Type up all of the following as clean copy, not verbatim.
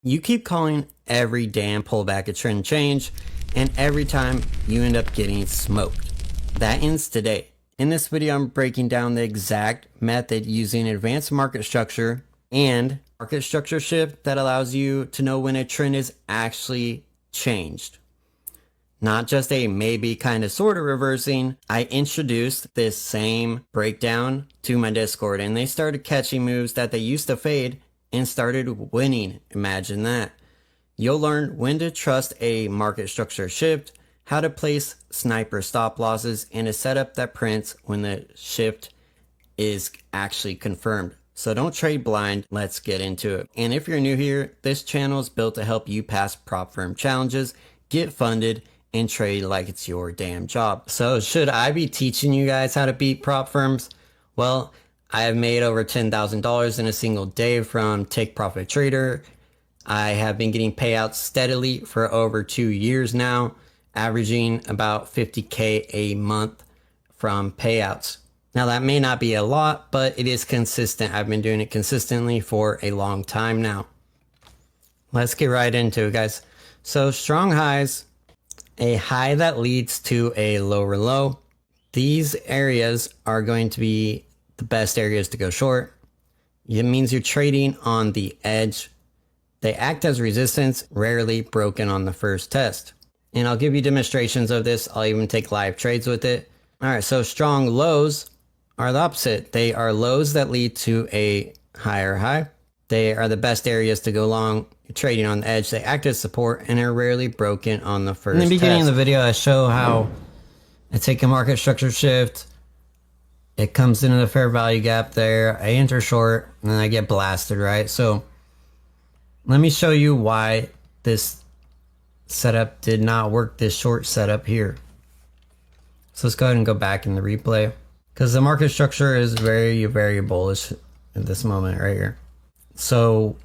You keep calling every damn pullback a trend change, and every time you end up getting smoked. That ends today. In this video, I'm breaking down the exact method using advanced market structure and market structure shift that allows you to know when a trend is actually changed. Not just a maybe kind of sort of reversing. I introduced this same breakdown to my Discord and they started catching moves that they used to fade and started winning. Imagine that. You'll learn when to trust a market structure shift, how to place sniper stop losses, and a setup that prints when the shift is actually confirmed. So don't trade blind, let's get into it. And if you're new here, this channel is built to help you pass prop firm challenges, get funded, and trade like it's your damn job. So should I be teaching you guys how to beat prop firms? Well, I have made over $10,000 in a single day from Take Profit Trader. I have been getting payouts steadily for over 2 years now, averaging about 50K a month from payouts. Now that may not be a lot, but it is consistent. I've been doing it consistently for a long time now. Let's get right into it, guys. So strong highs, a high that leads to a lower low. These areas are going to be the best areas to go short. It means you're trading on the edge. They act as resistance, rarely broken on the first test. And I'll give you demonstrations of this. I'll even take live trades with it. All right, so strong lows are the opposite. They are lows that lead to a higher high. They are the best areas to go long. You're trading on the edge. They act as support and are rarely broken on the first test. In the beginning of the video, I show how I take a market structure shift. It comes into the fair value gap there. I enter short and then I get blasted, right? So let me show you why this setup did not work, this short setup here. So let's go ahead and go back in the replay because the market structure is very, very bullish at this moment right here. So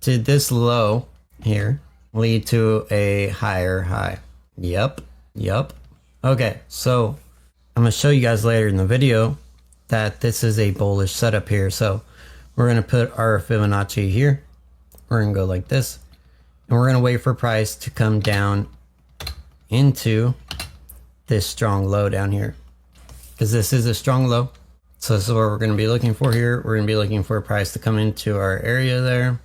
did this low here lead to a higher high? Yep. Okay, so I'm going to show you guys later in the video that this is a bullish setup here. So we're going to put our Fibonacci here. We're going to go like this. And we're going to wait for price to come down into this strong low down here. Because this is a strong low. So this is what we're going to be looking for here. We're going to be looking for a price to come into our area there.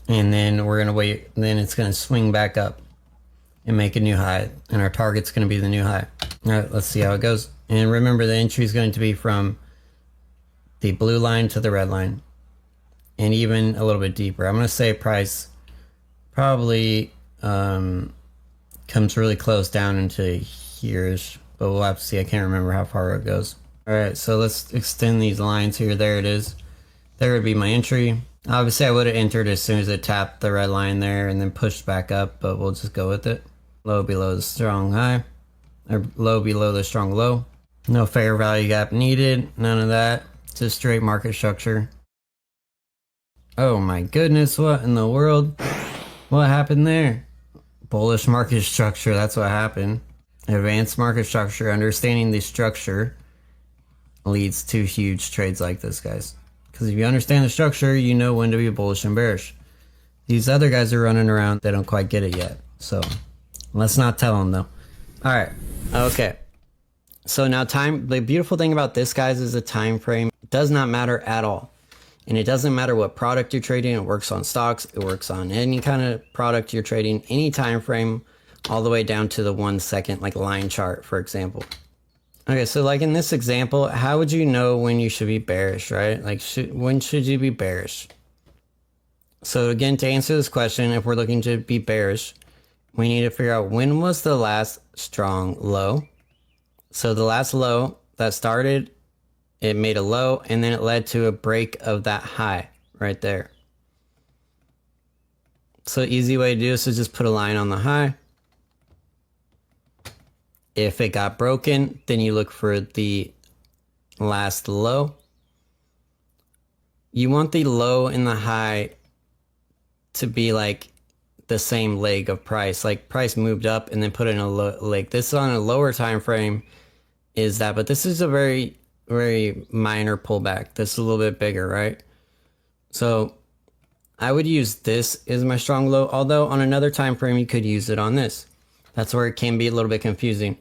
And then we're going to wait. And then it's going to swing back up and make a new high. And our target's going to be the new high. All right, let's see how it goes. And remember, the entry is going to be from the blue line to the red line. And even a little bit deeper. I'm going to say price probably comes really close down into here-ish. But we'll have to see. I can't remember how far it goes. All right, so let's extend these lines here. There it is. There would be my entry. Obviously, I would have entered as soon as it tapped the red line there and then pushed back up, but we'll just go with it. Low below the strong high, or low below the strong low. No fair value gap needed, none of that. Just straight market structure. Oh my goodness, what in the world? What happened there? Bullish market structure, that's what happened. Advanced market structure, understanding the structure leads to huge trades like this, guys. Because if you understand the structure, you know when to be bullish and bearish. These other guys are running around, they don't quite get it yet. So let's not tell them though. All right, okay. So now the beautiful thing about this, guys, is the time frame does not matter at all. And it doesn't matter what product you're trading. It works on stocks. It works on any kind of product you're trading, any time frame, all the way down to the 1 second, like line chart, for example. Okay, so like in this example, how would you know when you should be bearish, right? Like when should you be bearish? So again, to answer this question, if we're looking to be bearish, we need to figure out when was the last strong low. So the last low that started, it made a low and then it led to a break of that high right there. So easy way to do this is just put a line on the high. If it got broken, then you look for the last low. You want the low and the high to be like the same leg of price. Like price moved up and then put in a leg. This is on a lower time frame is that, but this is a very, very minor pullback. This is a little bit bigger, right? So I would use this as my strong low, although on another time frame you could use it on this. That's where it can be a little bit confusing.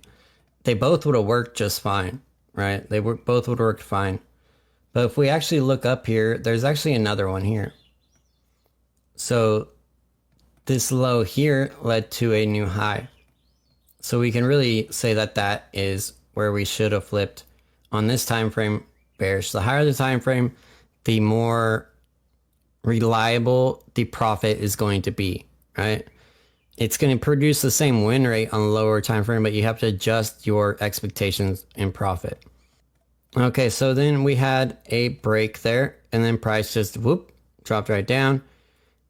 They both would have worked just fine, right? Both would have worked fine. But if we actually look up here, there's actually another one here. So this low here led to a new high. So we can really say that that is where we should have flipped on this time frame bearish. The higher the time frame, the more reliable the profit is going to be, right? It's going to produce the same win rate on a lower time frame, but you have to adjust your expectations in profit. Okay, so then we had a break there, and then price just whoop dropped right down,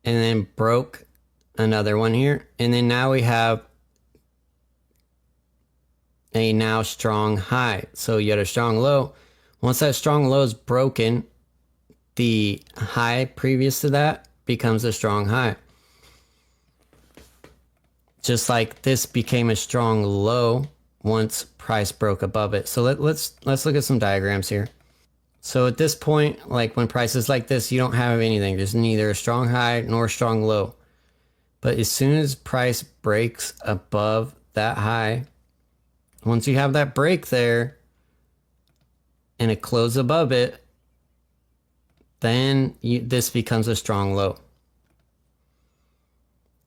and then broke another one here, and then now we have a now strong high. So you had a strong low. Once that strong low is broken, the high previous to that becomes a strong high. Just like this became a strong low once price broke above it. So let's look at some diagrams here. So at this point, like when price is like this, you don't have anything. There's neither a strong high nor a strong low. But as soon as price breaks above that high, once you have that break there and it closes above it, then this becomes a strong low.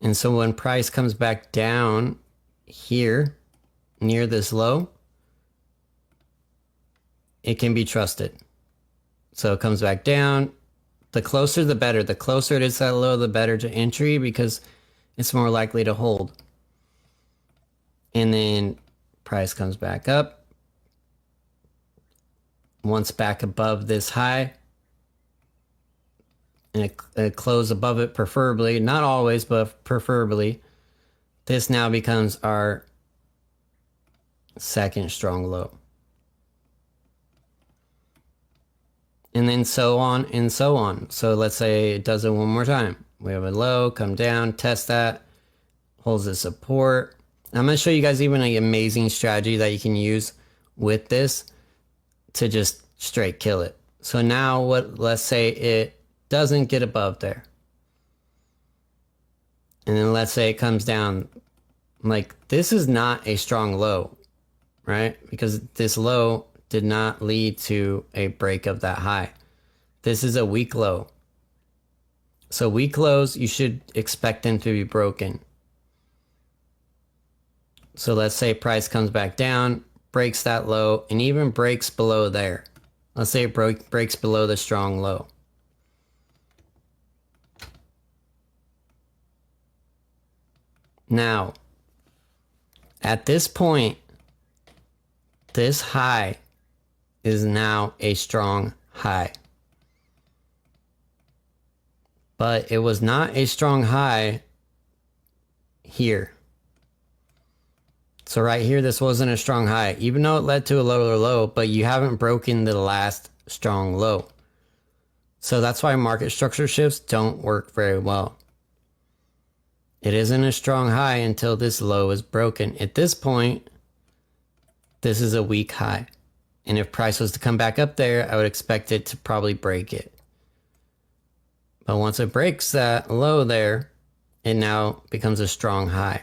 And so when price comes back down here near this low, it can be trusted. So it comes back down. The closer the better. The closer it is to that low, the better to entry because it's more likely to hold. And then price comes back up. Once back above this high, and it close above it, preferably, not always, but preferably, this now becomes our second strong low. And then so on and so on. So let's say it does it one more time. We have a low, come down, test that, holds the support. I'm going to show you guys even an amazing strategy that you can use with this to just straight kill it. So now let's say it doesn't get above there. And then let's say it comes down. Like this is not a strong low, right? Because this low did not lead to a break of that high. This is a weak low. So weak lows, you should expect them to be broken. So let's say price comes back down, breaks that low, and even breaks below there. Let's say it breaks below the strong low. Now, at this point, this high is now a strong high. But it was not a strong high here. So right here, this wasn't a strong high, even though it led to a lower low, but you haven't broken the last strong low. So that's why market structure shifts don't work very well. It isn't a strong high until this low is broken. At this point, this is a weak high. And if price was to come back up there, I would expect it to probably break it. But once it breaks that low there, it now becomes a strong high.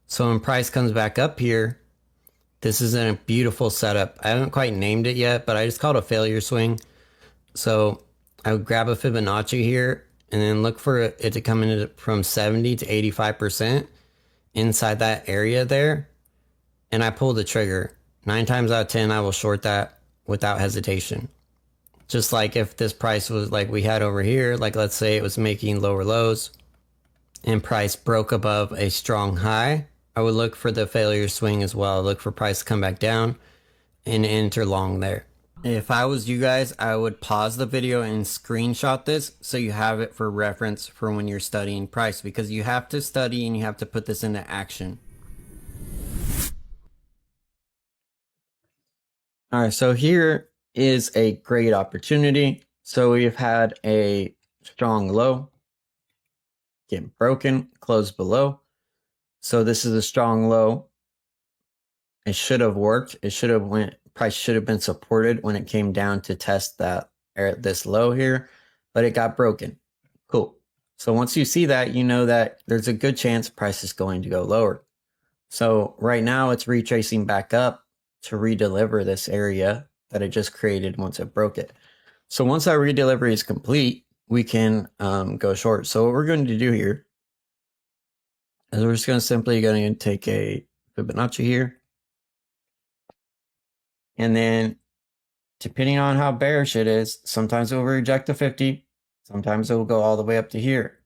So when price comes back up here, this is a beautiful setup. I haven't quite named it yet, but I just call it a failure swing. So I would grab a Fibonacci here and then look for it to come in from 70 to 85% inside that area there. And I pull the trigger. 9 times out of 10, I will short that without hesitation. Just like if this price was like we had over here, like let's say it was making lower lows and price broke above a strong high, I would look for the failure swing as well. Look for price to come back down and enter long there. If I was you guys, I would pause the video and screenshot this so you have it for reference for when you're studying price, because you have to study and you have to put this into action. All right, so here is a great opportunity. So we've had a strong low get broken, close below. So this is a strong low. It should have worked. It should have price should have been supported when it came down to test that this low here. but it got broken. Cool. So once you see that, you know that there's a good chance price is going to go lower. So right now it's retracing back up to redeliver this area that it just created once it broke it. So once that redelivery is complete, we can go short. So what we're going to do here is we're just going to take a Fibonacci here. And then depending on how bearish it is, sometimes it will reject the 50. Sometimes it will go all the way up to here.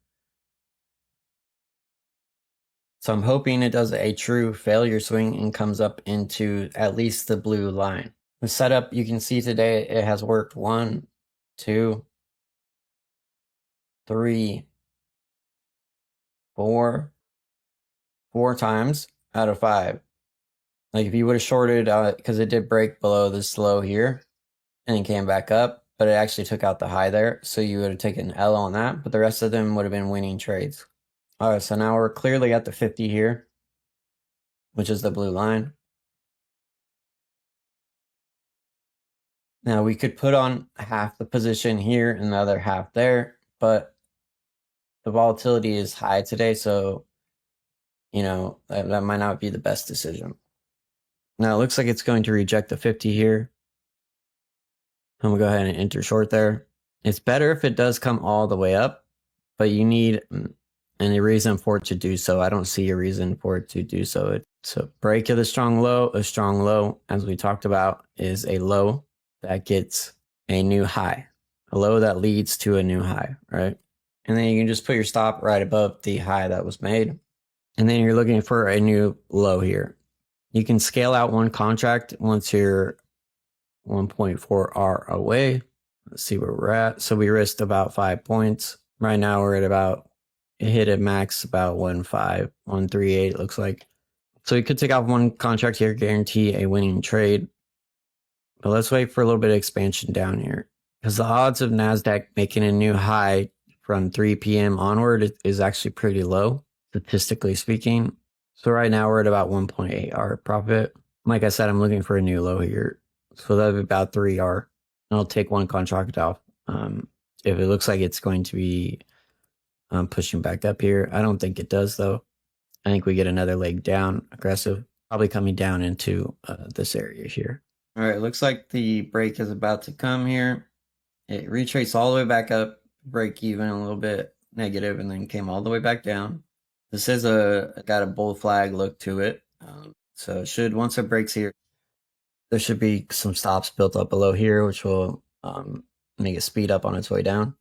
So I'm hoping it does a true failure swing and comes up into at least the blue line. The setup you can see today, it has worked 1, 2, 3, 4 times out of 5. Like if you would have shorted, because it did break below this low here and it came back up, but it actually took out the high there. So you would have taken an L on that, but the rest of them would have been winning trades. All right, so now we're clearly at the 50 here, which is the blue line. Now we could put on half the position here and the other half there, but the volatility is high today, so you know that might not be the best decision. Now it looks like it's going to reject the 50 here. I'm gonna go ahead and enter short there. It's better if it does come all the way up, but you need any reason for it to do so. I don't see a reason for it to do so. It's a break of the strong low. A strong low, as we talked about, is a low that gets a new high, a low that leads to a new high, right? And then you can just put your stop right above the high that was made. And then you're looking for a new low here. You can scale out one contract once you're 1.4R away. Let's see where we're at. So we risked about 5 points. Right now we're at about, it hit at max about 1.5, 1.38 it looks like. So you could take off one contract here, guarantee a winning trade. But let's wait for a little bit of expansion down here, because the odds of NASDAQ making a new high from 3 p.m. onward is actually pretty low, statistically speaking. So right now we're at about 1.8R profit. Like I said, I'm looking for a new low here. So that'd be about 3R. And I'll take one contract off. If it looks like it's going to be pushing back up here. I don't think it does, though. I think we get another leg down, aggressive, probably coming down into this area here. All right, looks like the break is about to come here. It retraced all the way back up, break even a little bit negative, and then came all the way back down. This is got a bull flag look to it. So it should, once it breaks here, there should be some stops built up below here, which will make it speed up on its way down.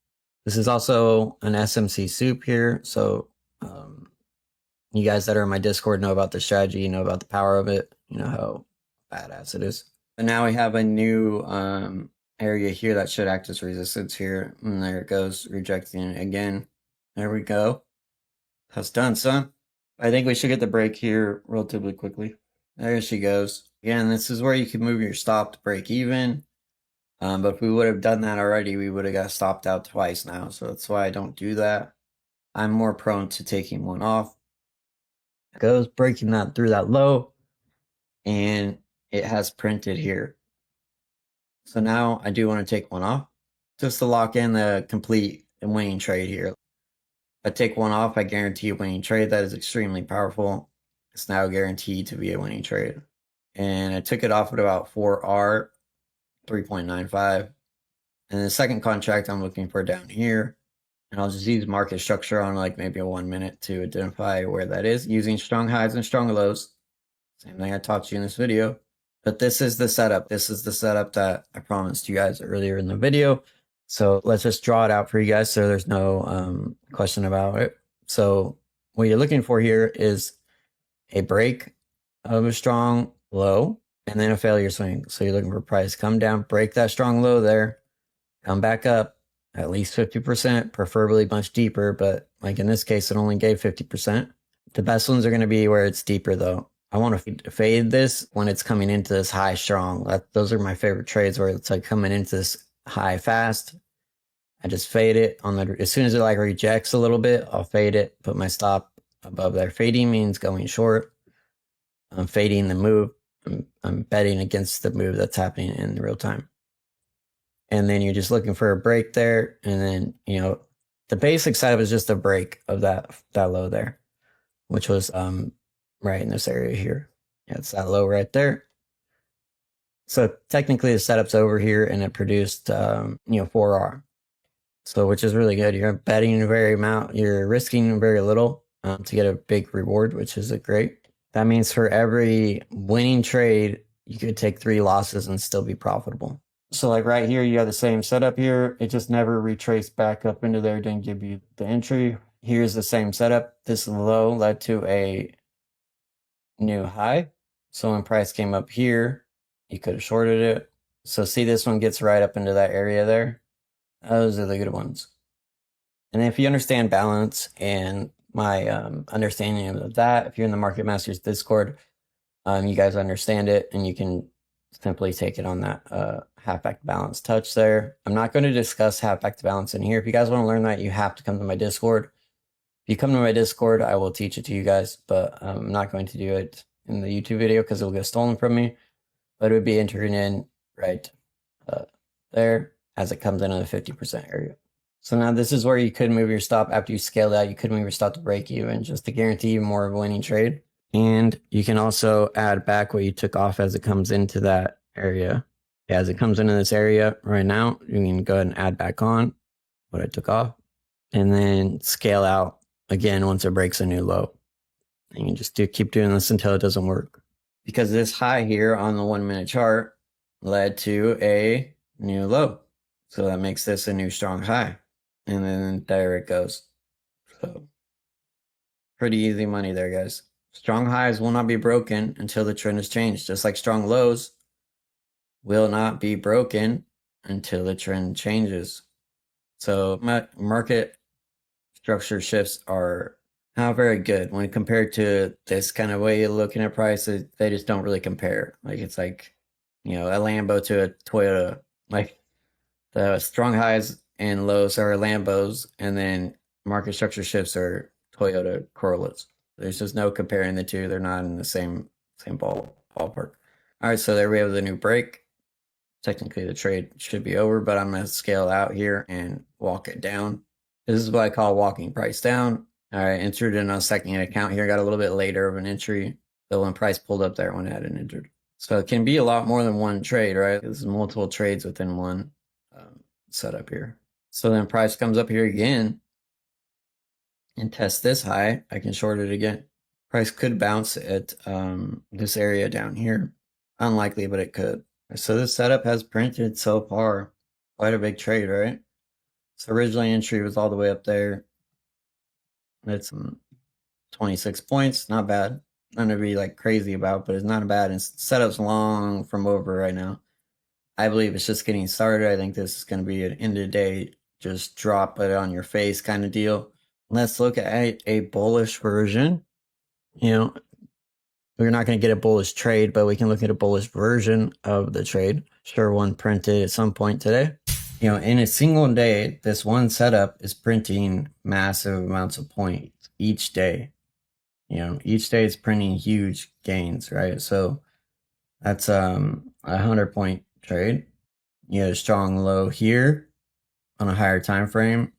This is also an SMC soup here. So you guys that are in my Discord know about the strategy, you know about the power of it, you know how badass it is. And now we have a new area here that should act as resistance here. And there it goes, rejecting it again. There we go. That's done, son. I think we should get the break here relatively quickly. There she goes. Again, this is where you can move your stop to break even. But if we would have done that already, we would have got stopped out twice now. So that's why I don't do that. I'm more prone to taking one off. It goes breaking that through that low. And it has printed here. So now I do want to take one off just to lock in the complete winning trade here. If I take one off, I guarantee a winning trade. That is extremely powerful. It's now guaranteed to be a winning trade. And I took it off at about 4R, 3.95. And the second contract I'm looking for down here. And I'll just use market structure on like maybe a 1 minute to identify where that is, using strong highs and strong lows. Same thing I taught you in this video. But this is the setup. This is the setup that I promised you guys earlier in the video. So let's just draw it out for you guys so there's no question about it. So what you're looking for here is a break of a strong low and then a failure swing. So you're looking for price come down, break that strong low there, come back up at least 50%, preferably much deeper. But like in this case, it only gave 50%. The best ones are going to be where it's deeper though. I want to fade this when it's coming into this high strong. Those are my favorite trades, where it's like coming into this high fast. I just fade it on the, as soon as it like rejects a little bit, I'll fade it, put my stop above there. Fading means going short. I'm fading the move. I'm betting against the move that's happening in real time. and then you're just looking for a break there, and then the basic setup is just a break of that low there, which was right in this area here. Yeah, it's that low right there. So technically the setup's over here, and it produced 4R. So which is really good. You're betting a very amount, you're risking very little to get a big reward, which is great. That means for every winning trade, you could take 3 losses and still be profitable. So like right here, you have the same setup here. It just never retraced back up into there, didn't give you the entry. Here's the same setup. This low led to a new high. So when price came up here, you could have shorted it. So see, this one gets right up into that area there. Those are the good ones. And if you understand balance and my understanding of that, if you're in the Market Masters Discord, you guys understand it, and you can simply take it on that halfback balance touch there. I'm not going to discuss halfback balance in here. If you guys want to learn that, you have to come to my Discord. If you come to my Discord, I will teach it to you guys, but I'm not going to do it in the YouTube video because it will get stolen from me. But it would be entering in right there as it comes into the 50% area. So now this is where you could move your stop after you scale out. You could move your stop to break even just to guarantee you more of a winning trade. And you can also add back what you took off as it comes into that area. As it comes into this area right now, you can go ahead and add back on what I took off, and then scale out again once it breaks a new low. And you just keep doing this until it doesn't work. Because this high here on the 1 minute chart led to a new low. So that makes this a new strong high. And then there it goes. So pretty easy money there, guys. Strong highs will not be broken until the trend is changed. Just like strong lows will not be broken until the trend changes. So market structure shifts are not very good when compared to this kind of way you're looking at prices. They just don't really compare. Like it's like, a Lambo to a Toyota. Like the strong highs and lows are Lambos, and then market structure shifts are Toyota Corollas. There's just no comparing the two. They're not in the same ballpark. All right, so there we have the new break. Technically, the trade should be over, but I'm going to scale out here and walk it down. This is what I call walking price down. All right, entered in a second account here. Got a little bit later of an entry. So when price pulled up there, I went ahead and entered. So it can be a lot more than one trade, right? There's multiple trades within one setup here. So then price comes up here again and tests this high. I can short it again. Price could bounce at this area down here. Unlikely, but it could. So this setup has printed so far quite a big trade, right? So originally entry was all the way up there. It's 26 points, not bad. Nothing to be like crazy about, but it's not bad. And setup's long from over right now. I believe it's just getting started. I think this is going to be an end of the day, just drop it on your face kind of deal. Let's look at a bullish version. We're not going to get a bullish trade, but we can look at a bullish version of the trade. Sure, one printed at some point today. In a single day, this one setup is printing massive amounts of points each day. Each day it's printing huge gains, right? So that's a 100-point trade. You had a strong low here on a higher time frame.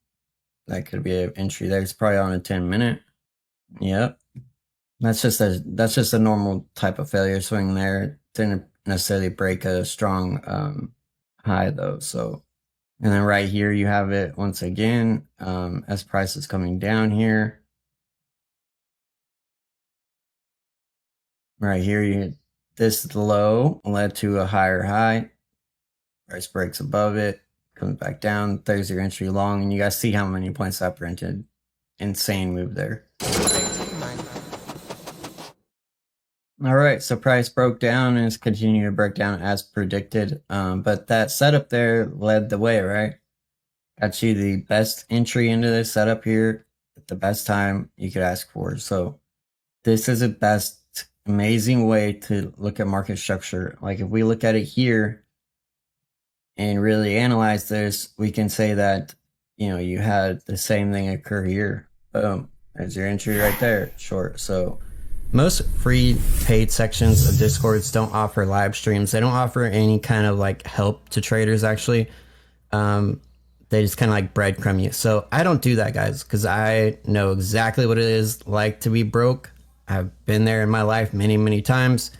That could be an entry there. It's probably on a 10-minute. Yep. That's just a normal type of failure swing there. It didn't necessarily break a strong high though. So, and then right here you have it once again as price is coming down here. Right here, this low led to a higher high. Price breaks above it, comes back down. There's your entry long, and you guys see how many points that printed. Insane move there. All right, so price broke down and is continuing to break down as predicted. But that setup there led the way, right? Got you the best entry into this setup here at the best time you could ask for. So this is the best amazing way to look at market structure. Like if we look at it here and really analyze this, we can say that, you had the same thing occur here. Boom, there's your entry right there, short. So most free paid sections of Discords don't offer live streams. They don't offer any kind of like help to traders actually. They just kind of like breadcrumb you. So I don't do that, guys, because I know exactly what it is like to be broke. I've been there in my life many, many times,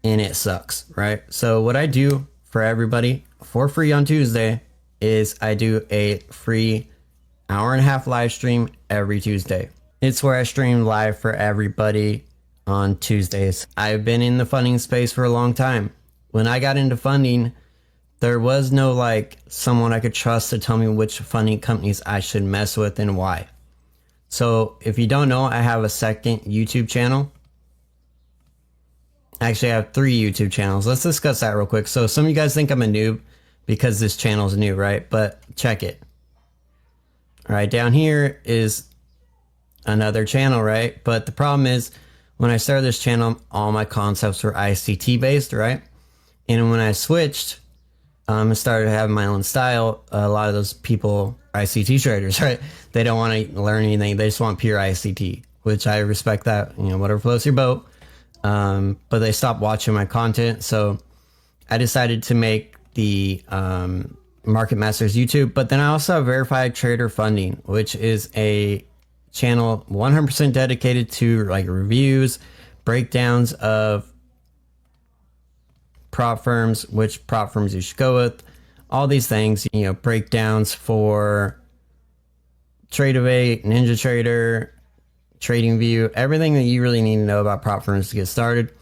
and it sucks, right? So what I do for everybody for free on Tuesday is I do a free hour-and-a-half live stream every Tuesday. It's where I stream live for everybody on Tuesdays. I've been in the funding space for a long time. When I got into funding, there was no like someone I could trust to tell me which funding companies I should mess with and why. So if you don't know, I have a second YouTube channel. Actually, I have 3 YouTube channels. Let's discuss that real quick. So some of you guys think I'm a noob because this channel is new, right? But check it. All right, down here is another channel, right? But the problem is when I started this channel, all my concepts were ICT based, right? And when I switched, I started having my own style. A lot of those people, ICT traders, right? They don't want to learn anything. They just want pure ICT, which I respect that, you know, whatever floats your boat. But they stopped watching my content. So I decided to make the Market Masters YouTube. But then I also have Verified Trader Funding, which is a channel 100% dedicated to like reviews, breakdowns of prop firms, which prop firms you should go with, all these things, you know, breakdowns for Trade-Evade, Ninja Trader, TradingView, everything that you really need to know about prop firms to get started.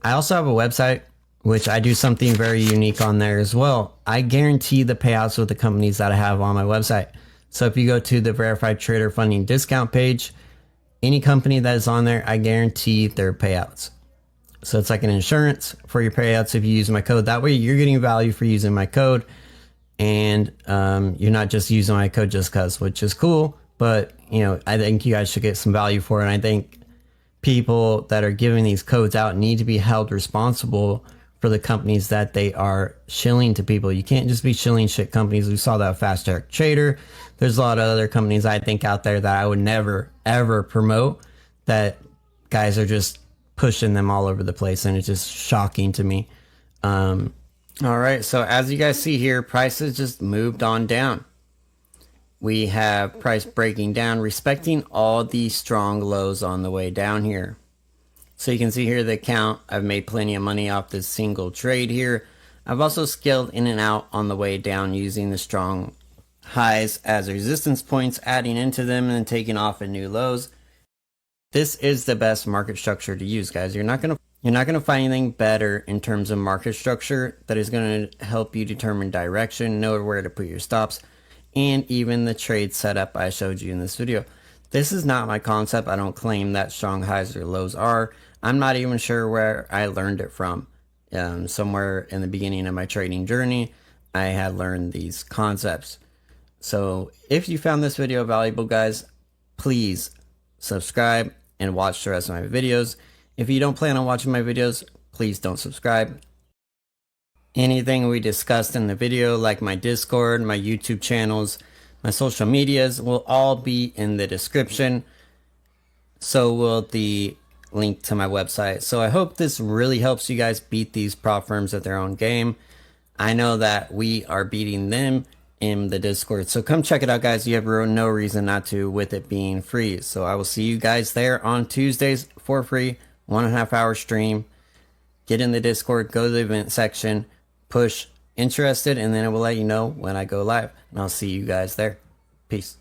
I also have a website, which I do something very unique on there as well. I guarantee the payouts with the companies that I have on my website. So if you go to the Verified Trader Funding discount page, any company that is on there, I guarantee their payouts. So it's like an insurance for your payouts if you use my code. That way you're getting value for using my code, and you're not just using my code just because, which is cool. But, you know, I think you guys should get some value for it. And I think people that are giving these codes out need to be held responsible for the companies that they are shilling to people. You can't just be shilling shit companies. We saw that Fast Track Trader. There's a lot of other companies I think out there that I would never, ever promote, that guys are just pushing them all over the place, and it's just shocking to me. All right, so as you guys see here, prices just moved on down. We have price breaking down, respecting all these strong lows on the way down here. So you can see here the account, I've made plenty of money off this single trade here. I've also scaled in and out on the way down using the strong highs as resistance points, adding into them and then taking off at new lows. This is the best market structure to use, guys. You're not gonna find anything better in terms of market structure that is gonna help you determine direction, know where to put your stops, and even the trade setup I showed you in this video. This is not my concept. I don't claim that strong highs or lows are. I'm not even sure where I learned it from. Somewhere in the beginning of my trading journey, I had learned these concepts. So if you found this video valuable, guys, please subscribe and watch the rest of my videos. If you don't plan on watching my videos, please don't subscribe. Anything we discussed in the video, like my Discord, my YouTube channels, my social medias, will all be in the description. So will the link to my website. So I hope this really helps you guys beat these prop firms at their own game. I know that we are beating them in the Discord. So come check it out, guys. You have no reason not to, with it being free. So I will see you guys there on Tuesdays for free, 1.5 hour stream. Get in the Discord, go to the event section, push interested, and then it will let you know when I go live. And I'll see you guys there. Peace.